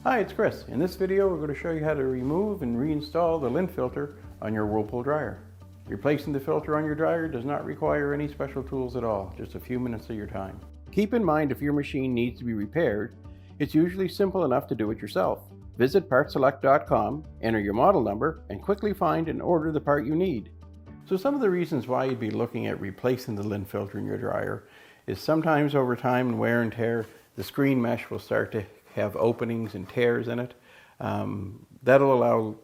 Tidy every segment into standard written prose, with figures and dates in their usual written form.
Hi, it's Chris. In this video we're going to show you how to remove and reinstall the lint filter on your Whirlpool dryer. Replacing the filter on your dryer does not require any special tools at all, just a few minutes of your time. Keep in mind if your machine needs to be repaired, it's usually simple enough to do it yourself. Visit PartSelect.com, enter your model number, and quickly find and order the part you need. So some of the reasons why you'd be looking at replacing the lint filter in your dryer is sometimes over time and wear and tear, the screen mesh will start to have openings and tears in it. That'll allow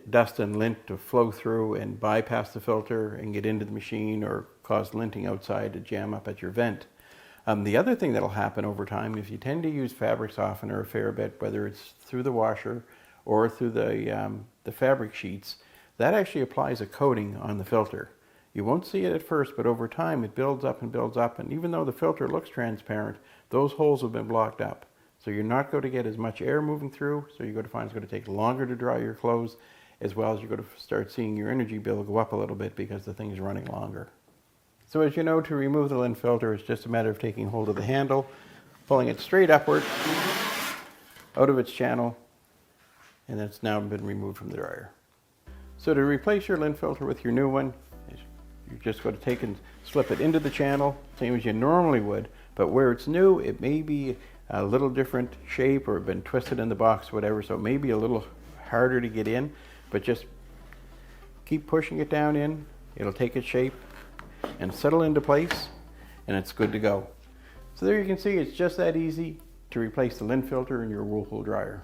dust and lint to flow through and bypass the filter and get into the machine or cause linting outside to jam up at your vent. The other thing that'll happen over time, if you tend to use fabric softener a fair bit, whether it's through the washer or through the fabric sheets, that actually applies a coating on the filter. You won't see it at first, but over time it builds up, and even though the filter looks transparent, those holes have been blocked up. So you're not going to get as much air moving through, so you're going to find it's going to take longer to dry your clothes, as well as you're going to start seeing your energy bill go up a little bit because the thing's running longer. So as you know, to remove the lint filter, it's just a matter of taking hold of the handle, pulling it straight upward, out of its channel, and it's now been removed from the dryer. So to replace your lint filter with your new one, you're just going to take and slip it into the channel, same as you normally would, but where it's new, it may be a little different shape or been twisted in the box, whatever, so it may be a little harder to get in, but just keep pushing it down in. It'll take its shape and settle into place, and it's good to go. So there you can see it's just that easy to replace the lint filter in your Whirlpool dryer.